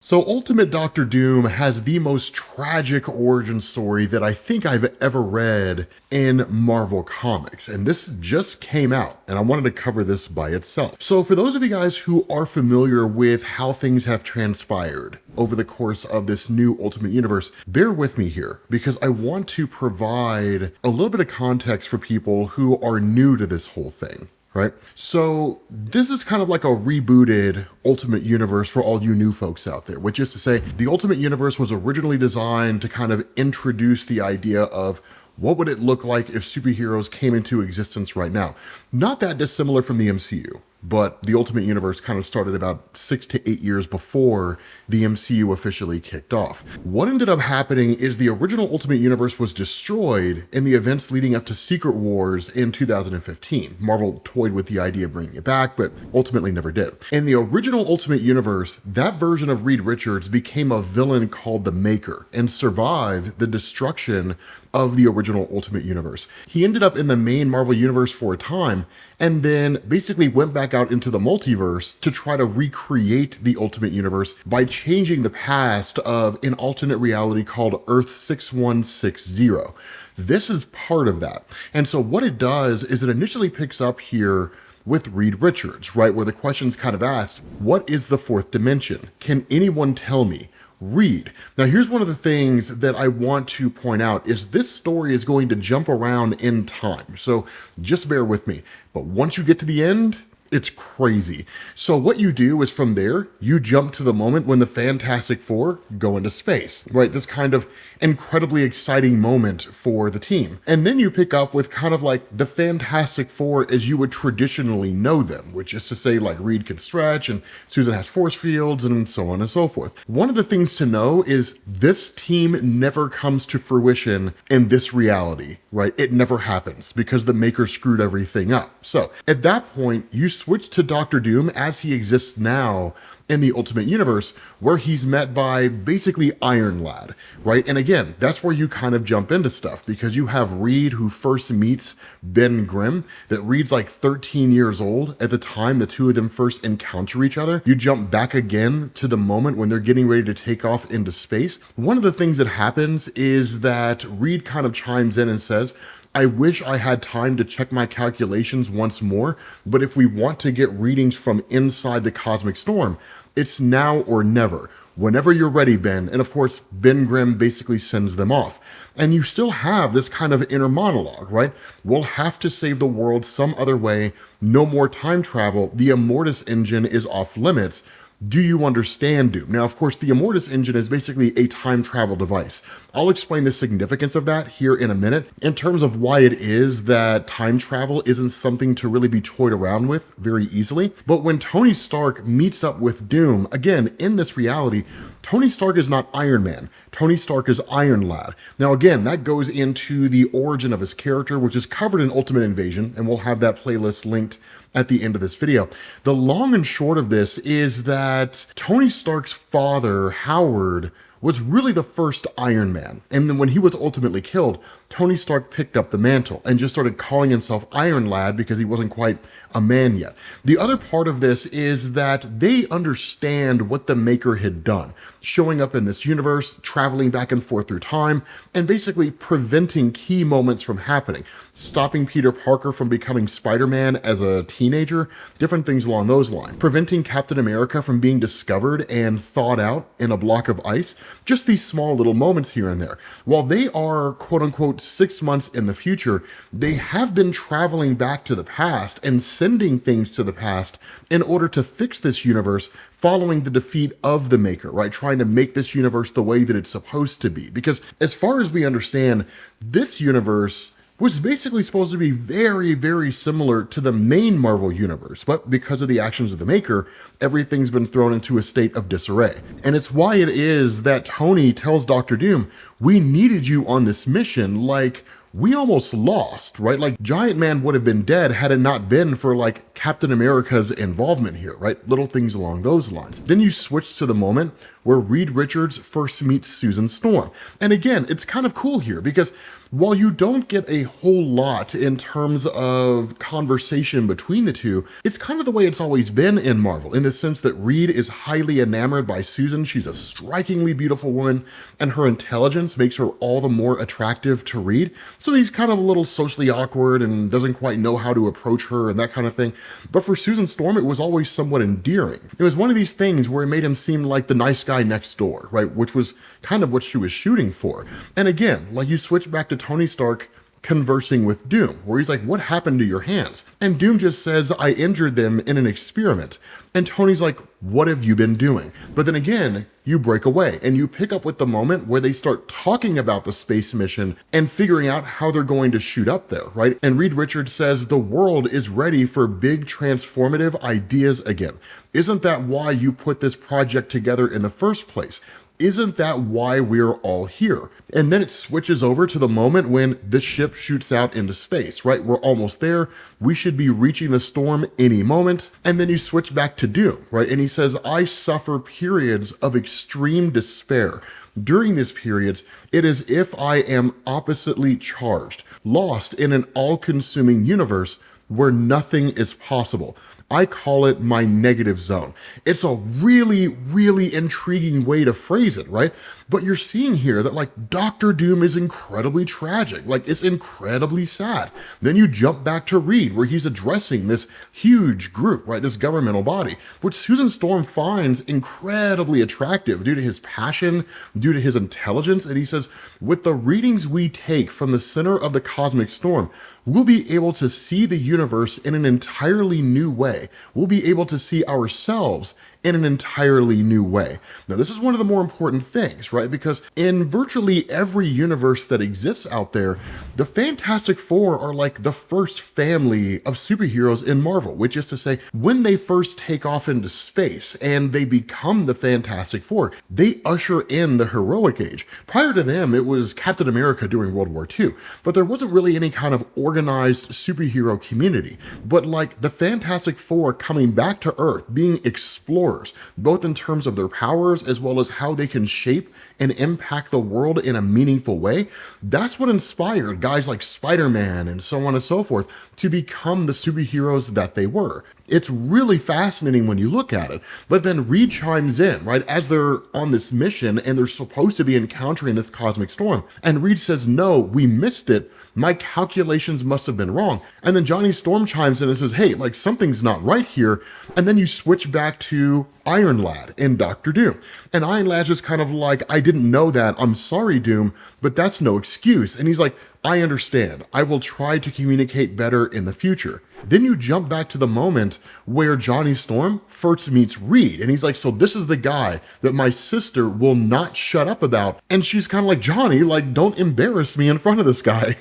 So Ultimate Doctor Doom has the most tragic origin story that I think I've ever read in Marvel Comics. And this just came out, and I wanted to cover this by itself. So for those of you guys who are familiar with how things have transpired over the course of this new Ultimate Universe, bear with me here, because I want to provide a little bit of context for people who are new to this whole thing. Right? So this is kind of like a rebooted Ultimate Universe for all you new folks out there, which is to say the Ultimate Universe was originally designed to kind of introduce the idea of what would it look like if superheroes came into existence right now. Not that dissimilar from the MCU, but the Ultimate Universe kind of started about 6 to 8 years before the MCU officially kicked off. What ended up happening is the original Ultimate Universe was destroyed in the events leading up to Secret Wars in 2015. Marvel toyed with the idea of bringing it back, but ultimately never did. In the original Ultimate Universe, that version of Reed Richards became a villain called the Maker and survived the destruction of the original Ultimate Universe. He ended up in the main Marvel Universe for a time, and then basically went back out into the multiverse to try to recreate the Ultimate Universe by changing the past of an alternate reality called Earth 6160. This is part of that. And so what it does is it initially picks up here with Reed Richards, right? Where the question's kind of asked, what is the fourth dimension? Can anyone tell me? Reed. Now here's one of the things that I want to point out is this story is going to jump around in time. So just bear with me. But once you get to the end, it's crazy. So what you do is from there, you jump to the moment when the Fantastic Four go into space, right? This kind of incredibly exciting moment for the team. And then you pick up with kind of like the Fantastic Four as you would traditionally know them, which is to say like Reed can stretch and Susan has force fields and so on and so forth. One of the things to know is this team never comes to fruition in this reality, right? It never happens because the Maker screwed everything up. So at that point, you switch to Doctor Doom as he exists now in the Ultimate Universe, where he's met by basically Iron Lad, right? And again, that's where you kind of jump into stuff because you have Reed who first meets Ben Grimm, that Reed's like 13 years old at the time the two of them first encounter each other. You jump back again to the moment when they're getting ready to take off into space. One of the things that happens is that Reed kind of chimes in and says, I wish I had time to check my calculations once more, but if we want to get readings from inside the cosmic storm, it's now or never. Whenever you're ready, Ben. And of course, Ben Grimm basically sends them off. And you still have this kind of inner monologue, right? We'll have to save the world some other way. No more time travel. The Immortus engine is off limits. Do you understand, Doom? Now, of course, the Immortus engine is basically a time travel device. I'll explain the significance of that here in a minute in terms of why it is that time travel isn't something to really be toyed around with very easily. But when Tony Stark meets up with Doom, again, in this reality, Tony Stark is not Iron Man. Tony Stark is Iron Lad. Now, again, that goes into the origin of his character, which is covered in Ultimate Invasion, and we'll have that playlist linked at the end of this video. The long and short of this is that Tony Stark's father, Howard, was really the first Iron Man. And then when he was ultimately killed, Tony Stark picked up the mantle and just started calling himself Iron Lad because he wasn't quite a man yet. The other part of this is that they understand what the Maker had done, showing up in this universe, traveling back and forth through time, and basically preventing key moments from happening, stopping Peter Parker from becoming Spider-Man as a teenager, different things along those lines, preventing Captain America from being discovered and thawed out in a block of ice, just these small little moments here and there. While they are quote-unquote 6 months in the future, they have been traveling back to the past and sending things to the past in order to fix this universe following the defeat of the Maker, right? Trying to make this universe the way that it's supposed to be. Because as far as we understand, this universe was basically supposed to be very, very similar to the main Marvel universe, but because of the actions of the Maker, everything's been thrown into a state of disarray. And it's why it is that Tony tells Doctor Doom, we needed you on this mission, like, we almost lost, right? Like Giant Man would have been dead had it not been for like Captain America's involvement here, right? Little things along those lines. Then you switch to the moment where Reed Richards first meets Susan Storm. And again, it's kind of cool here because while you don't get a whole lot in terms of conversation between the two, it's kind of the way it's always been in Marvel, in the sense that Reed is highly enamored by Susan. She's a strikingly beautiful woman, and her intelligence makes her all the more attractive to Reed. So he's kind of a little socially awkward and doesn't quite know how to approach her and that kind of thing. But for Susan Storm, it was always somewhat endearing. It was one of these things where it made him seem like the nice guy next door, right? Which was kind of what she was shooting for. And again, like, you switch back to Tony Stark conversing with Doom, where he's like, what happened to your hands? And Doom just says, I injured them in an experiment. And Tony's like, what have you been doing? But then again, you break away and you pick up with the moment where they start talking about the space mission and figuring out how they're going to shoot up there, right? And Reed Richards says, the world is ready for big transformative ideas again. Isn't that why you put this project together in the first place? Isn't that why we're all here? And then it switches over to the moment when the ship shoots out into space, right? We're almost there. We should be reaching the storm any moment. And then you switch back to Doom, right? And he says, I suffer periods of extreme despair. During these periods, it is as if I am oppositely charged, lost in an all-consuming universe where nothing is possible. I call it my negative zone. It's a really, really intriguing way to phrase it, right? But you're seeing here that, like, Doctor Doom is incredibly tragic. Like, it's incredibly sad. Then you jump back to Reed, where he's addressing this huge group, right? This governmental body, which Susan Storm finds incredibly attractive due to his passion, due to his intelligence. And he says, with the readings we take from the center of the cosmic storm, we'll be able to see the universe in an entirely new way. We'll be able to see ourselves in an entirely new way. Now, this is one of the more important things, right? Because in virtually every universe that exists out there, the Fantastic Four are like the first family of superheroes in Marvel, which is to say, when they first take off into space and they become the Fantastic Four, they usher in the heroic age. Prior to them, it was Captain America during World War II, but there wasn't really any kind of organized superhero community. But like the Fantastic Four coming back to Earth, being explorers, both in terms of their powers as well as how they can shape and impact the world in a meaningful way, that's what inspired guys like Spider-Man and so on and so forth to become the superheroes that they were. It's really fascinating when you look at it. But then Reed chimes in, right, as they're on this mission and they're supposed to be encountering this cosmic storm. And Reed says, no, we missed it. My calculations must have been wrong. And then Johnny Storm chimes in and says, hey, like, something's not right here. And then you switch back to Iron Lad in Doctor Doom. And Iron Lad's just kind of like, I didn't know that. I'm sorry, Doom, but that's no excuse. And he's like, I understand. I will try to communicate better in the future. Then you jump back to the moment where Johnny Storm first meets Reed. And he's like, so this is the guy that my sister will not shut up about. And she's kind of like, Johnny, like, don't embarrass me in front of this guy.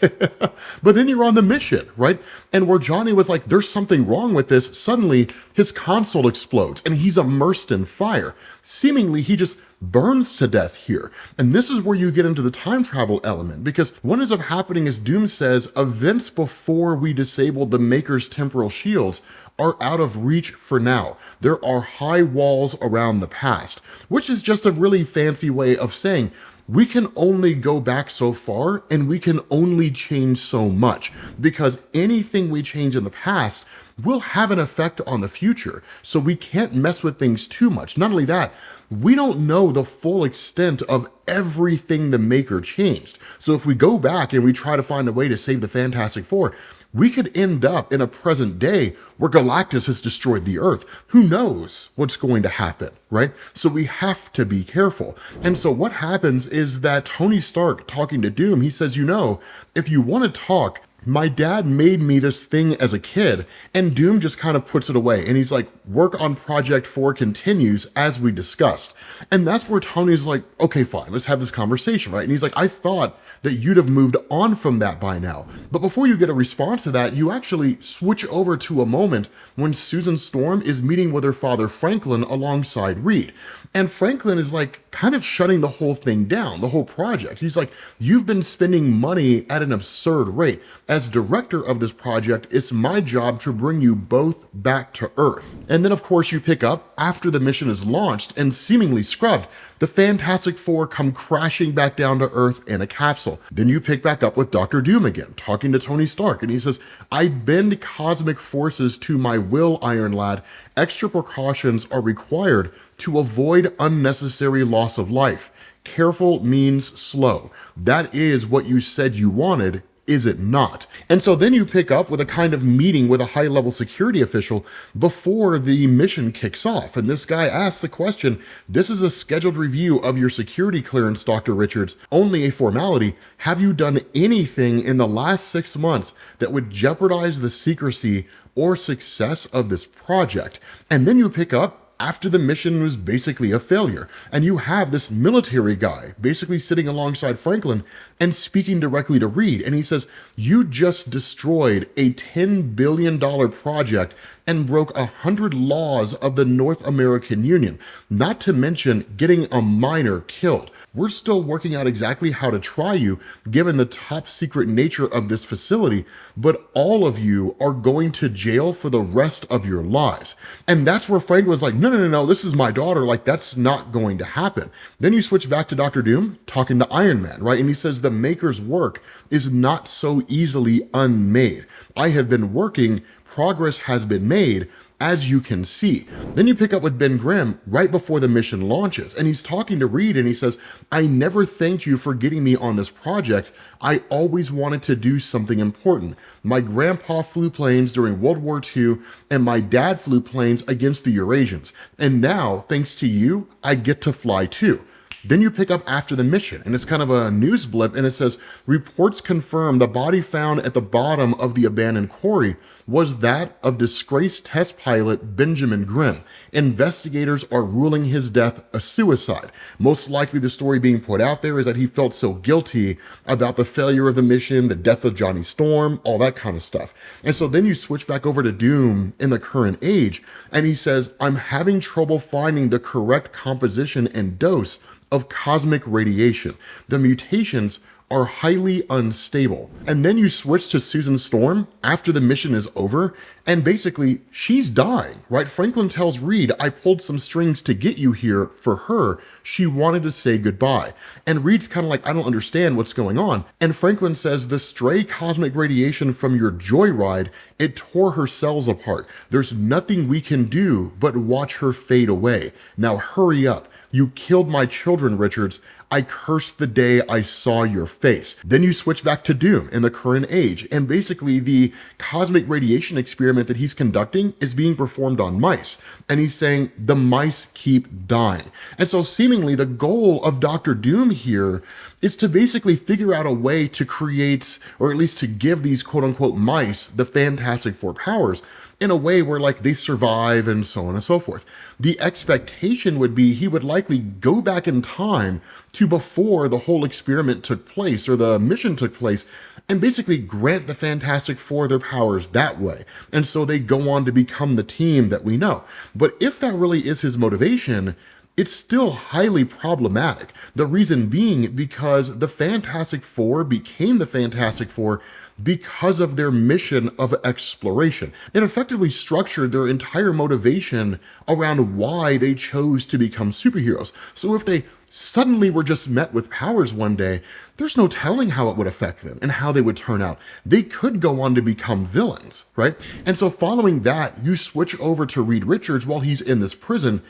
But then you're on the mission, right? And where Johnny was like, there's something wrong with this. Suddenly his console explodes and he's immersed in fire. Seemingly he just burns to death here. And this is where you get into the time travel element, because what ends up happening is Doom says events before we disabled the Maker's temporal shields are out of reach for now. There are high walls around the past, which is just a really fancy way of saying we can only go back so far and we can only change so much, because anything we change in the past will have an effect on the future. So we can't mess with things too much. Not only that, we don't know the full extent of everything the Maker changed. So if we go back and we try to find a way to save the Fantastic Four, we could end up in a present day where Galactus has destroyed the Earth. Who knows what's going to happen, right? So we have to be careful. And so what happens is that Tony Stark, talking to Doom, he says, you know, if you want to talk, my dad made me this thing as a kid. And Doom just kind of puts it away. And he's like, work on Project 4 continues as we discussed. And that's where Tony's like, okay, fine, let's have this conversation, right? And he's like, I thought that you'd have moved on from that by now. But before you get a response to that, you actually switch over to a moment when Susan Storm is meeting with her father, Franklin, alongside Reed. And Franklin is like kind of shutting the whole thing down, the whole project. He's like, you've been spending money at an absurd rate. As director of this project, it's my job to bring you both back to Earth. And And then of course you pick up after the mission is launched and seemingly scrubbed, the Fantastic Four come crashing back down to Earth in a capsule. Then you pick back up with Dr. Doom again, talking to Tony Stark, and he says, I bend cosmic forces to my will, Iron Lad. Extra precautions are required to avoid unnecessary loss of life. Careful means slow. That is what you said you wanted, is it not? And so then you pick up with a kind of meeting with a high-level security official before the mission kicks off. And this guy asks the question, this is a scheduled review of your security clearance, Dr. Richards, only a formality. Have you done anything in the last 6 months that would jeopardize the secrecy or success of this project? And then you pick up after the mission was basically a failure. And you have this military guy basically sitting alongside Franklin and speaking directly to Reed. And he says, you just destroyed a $10 billion project and broke 100 laws of the North American Union, not to mention getting a minor killed. We're still working out exactly how to try you, given the top secret nature of this facility, but all of you are going to jail for the rest of your lives. And that's where Franklin's like, no, this is my daughter. Like, that's not going to happen. Then you switch back to Dr. Doom talking to Iron Man, right? And he says the Maker's work is not so easily unmade. I have been working, progress has been made, as you can see. Then you pick up with Ben Grimm right before the mission launches, and he's talking to Reed and he says, I never thanked you for getting me on this project. I always wanted to do something important. My grandpa flew planes during World War II, and my dad flew planes against the Eurasians. And now, thanks to you, I get to fly too. Then you pick up after the mission, and it's kind of a news blip, and it says, reports confirm the body found at the bottom of the abandoned quarry was that of disgraced test pilot Benjamin Grimm. Investigators are ruling his death a suicide. Most likely the story being put out there is that he felt so guilty about the failure of the mission, the death of Johnny Storm, all that kind of stuff. And so then you switch back over to Doom in the current age, and he says, I'm having trouble finding the correct composition and dose of cosmic radiation. The mutations are highly unstable. And then you switch to Susan Storm after the mission is over, and basically she's dying, right? Franklin tells Reed, I pulled some strings to get you here for her. She wanted to say goodbye. And Reed's kind of like, I don't understand what's going on. And Franklin says, the stray cosmic radiation from your joyride, it tore her cells apart. There's nothing we can do but watch her fade away. Now hurry up. You killed my children, Richards. I cursed the day I saw your face. Then you switch back to Doom in the current age, and basically the cosmic radiation experiment that he's conducting is being performed on mice. And he's saying the mice keep dying. And so seemingly the goal of Dr. Doom here is to basically figure out a way to create, or at least to give these quote unquote mice the Fantastic Four powers in a way where like they survive and so on and so forth. The expectation would be he would likely go back in time to before the whole experiment took place or the mission took place and basically grant the Fantastic Four their powers that way. And so they go on to become the team that we know. But if that really is his motivation, it's still highly problematic. The reason being because the Fantastic Four became the Fantastic Four because of their mission of exploration. It effectively structured their entire motivation around why they chose to become superheroes. So if they suddenly were just met with powers one day, there's no telling how it would affect them and how they would turn out. They could go on to become villains, right? And so following that, you switch over to Reed Richards while he's in this prison,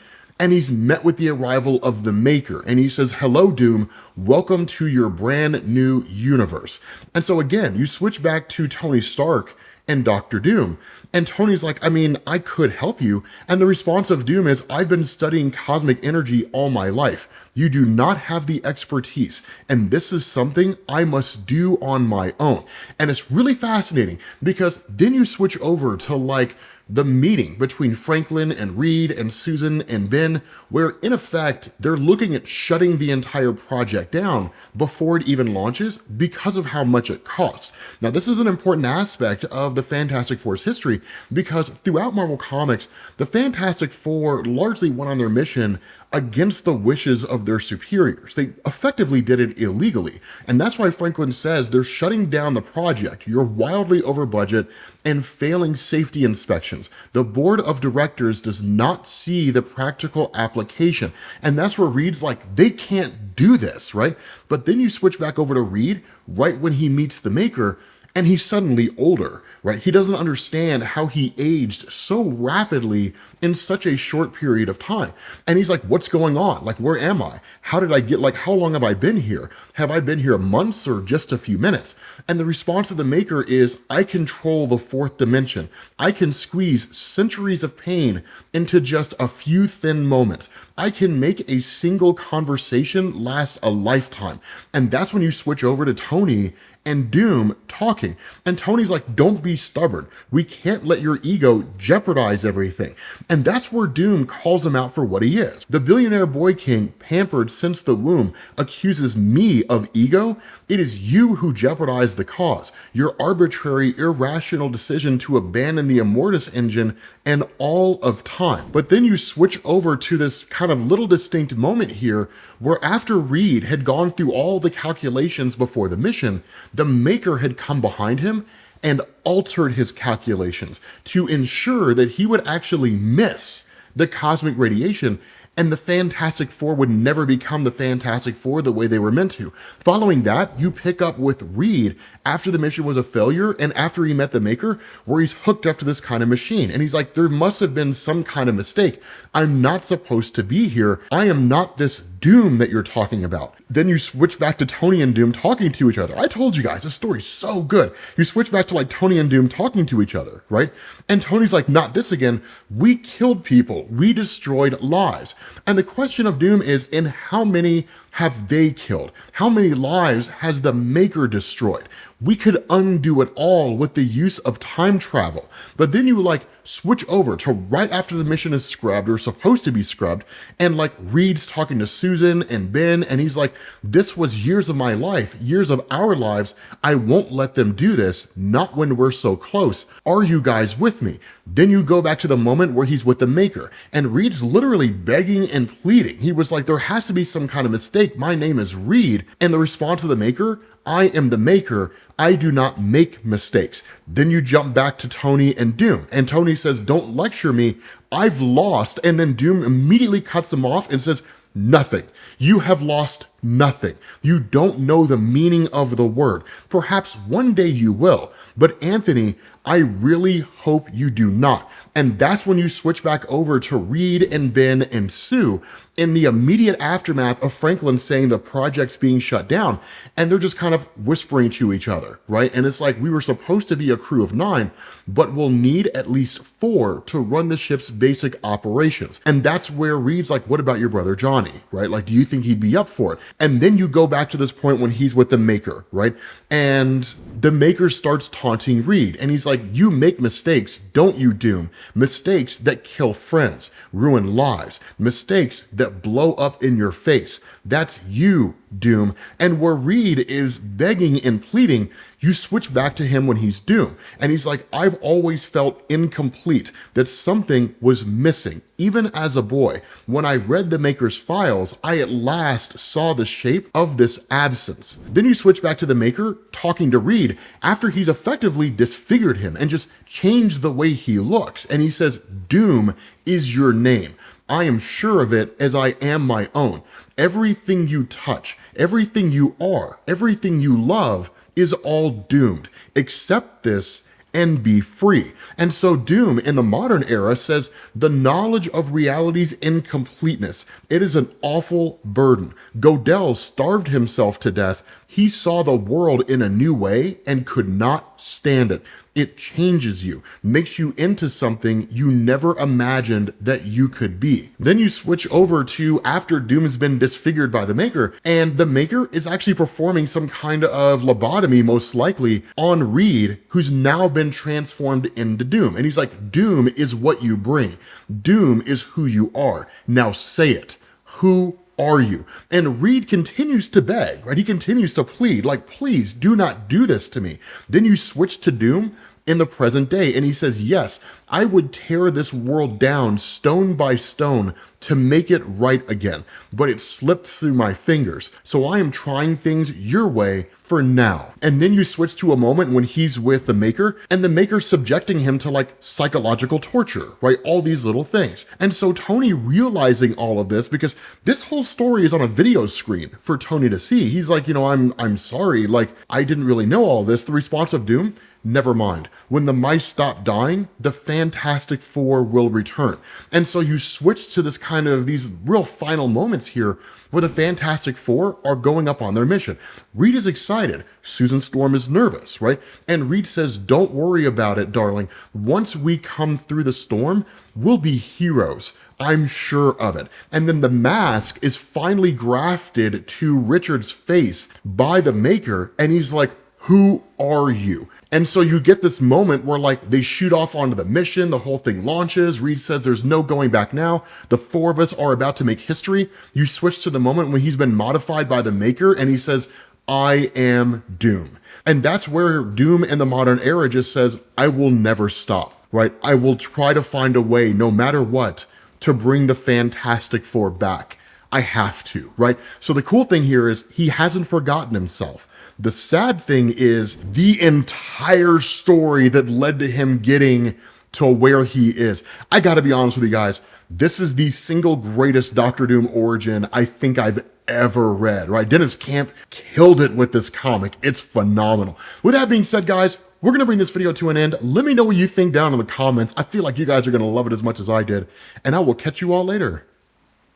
and he's met with the arrival of the Maker. And he says, hello, Doom, welcome to your brand new universe. And so again, you switch back to Tony Stark and Dr. Doom. And Tony's like, I mean, I could help you. And the response of Doom is, I've been studying cosmic energy all my life. You do not have the expertise. And this is something I must do on my own. And it's really fascinating because then you switch over to like the meeting between Franklin and Reed and Susan and Ben, where in effect, they're looking at shutting the entire project down before it even launches because of how much it costs. Now, this is an important aspect of the Fantastic Four's history because throughout Marvel Comics, the Fantastic Four largely went on their mission against the wishes of their superiors. They effectively did it illegally. And that's why Franklin says they're shutting down the project. You're wildly over budget and failing safety inspections. The board of directors does not see the practical application. And that's where Reed's like, they can't do this, right? But then you switch back over to Reed right when he meets the maker, and he's suddenly older, right? He doesn't understand how he aged so rapidly in such a short period of time. And he's like, what's going on? Like, where am I? How did I get, like, how long have I been here? Have I been here months or just a few minutes? And the response of the maker is, I control the fourth dimension. I can squeeze centuries of pain into just a few thin moments. I can make a single conversation last a lifetime. And that's when you switch over to Tony and Doom talking. And Tony's like, don't be stubborn. We can't let your ego jeopardize everything. And that's where Doom calls him out for what he is. The billionaire boy king, pampered since the womb, accuses me of ego. It is you who jeopardized the cause. Your arbitrary, irrational decision to abandon the Immortus engine and all of time. But then you switch over to this kind of little distinct moment here where after Reed had gone through all the calculations before the mission, the maker had come behind him and altered his calculations to ensure that he would actually miss the cosmic radiation and the Fantastic Four would never become the Fantastic Four the way they were meant to. Following that, you pick up with Reed after the mission was a failure and after he met the maker, where he's hooked up to this kind of machine. And he's like, there must have been some kind of mistake. I'm not supposed to be here. I am not this Doom that you're talking about. Then you switch back to Tony and Doom talking to each other. I told you guys, this story's so good. You switch back to like Tony and Doom talking to each other, right? And Tony's like, not this again. We killed people. We destroyed lives. And the question of Doom is, in how many have they killed? How many lives has the maker destroyed? We could undo it all with the use of time travel. But then you like switch over to right after the mission is scrubbed or supposed to be scrubbed. And like Reed's talking to Susan and Ben, and he's like, this was years of my life, years of our lives. I won't let them do this. Not when we're so close. Are you guys with me? Then you go back to the moment where he's with the maker and Reed's literally begging and pleading. He was like, there has to be some kind of mistake. My name is Reed. And the response of the maker, I am the maker. I do not make mistakes. Then you jump back to Tony and Doom. And Tony says, don't lecture me. I've lost. And then Doom immediately cuts him off and says, nothing. You have lost nothing. You don't know the meaning of the word. Perhaps one day you will. But Anthony, I really hope you do not. And that's when you switch back over to Reed and Ben and Sue in the immediate aftermath of Franklin saying the project's being shut down. And they're just kind of whispering to each other, right? And it's like, we were supposed to be a crew of 9, but we'll need at least 4 to run the ship's basic operations. And that's where Reed's like, what about your brother Johnny, right? Like, do you think he'd be up for it? And then you go back to this point when he's with the maker, right? And the maker starts taunting Reed. And he's like, you make mistakes, don't you, Doom? Mistakes that kill friends, ruin lives, mistakes that blow up in your face. That's you, Doom. And where Reed is begging and pleading, you switch back to him when he's Doom. And he's like, I've always felt incomplete, that something was missing. Even as a boy, when I read the maker's files, I at last saw the shape of this absence. Then you switch back to the maker talking to Reed after he's effectively disfigured him and just changed the way he looks. And he says, Doom is your name. I am sure of it as I am my own. Everything you touch, everything you are, everything you love is all doomed. Accept this and be free. And so Doom in the modern era says the knowledge of reality's incompleteness, it is an awful burden. Godel starved himself to death. He saw the world in a new way and could not stand it. It changes you, makes you into something you never imagined that you could be. Then you switch over to after Doom has been disfigured by the maker, and the maker is actually performing some kind of lobotomy, most likely, on Reed, who's now been transformed into Doom. And he's like, Doom is what you bring. Doom is who you are. Now say it. Who are you? And Reed continues to beg, right? He continues to plead, like, please do not do this to me. Then you switch to Doom in the present day. And he says, yes, I would tear this world down stone by stone to make it right again, but it slipped through my fingers. So I am trying things your way for now. And then you switch to a moment when he's with the Maker, and the Maker's subjecting him to like psychological torture, right? All these little things. And so Tony realizing all of this, because this whole story is on a video screen for Tony to see. He's like, I'm sorry, like I didn't really know all this. The response of Doom, never mind. When the mice stop dying, the Fantastic Four will return. And so you switch to this kind of these real final moments here where the Fantastic Four are going up on their mission. Reed is excited. Susan Storm is nervous, right? And Reed says, don't worry about it, darling. Once we come through the storm, we'll be heroes. I'm sure of it. And then the mask is finally grafted to Richard's face by the Maker. And he's like, who are you? And so you get this moment where like they shoot off onto the mission, the whole thing launches, Reed says there's no going back now, the four of us are about to make history. You switch to the moment when he's been modified by the Maker and he says, I am Doom. And that's where Doom in the modern era just says, I will never stop, right? I will try to find a way, no matter what, to bring the Fantastic Four back. I have to, right? So the cool thing here is he hasn't forgotten himself. The sad thing is the entire story that led to him getting to where he is. I gotta be honest with you guys, this is the single greatest Doctor Doom origin I think I've ever read, right? Dennis Camp killed it with this comic. It's phenomenal. With that being said, guys, we're gonna bring this video to an end. Let me know what you think down in the comments. I feel like you guys are gonna love it as much as I did, and I will catch you all later.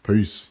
Peace.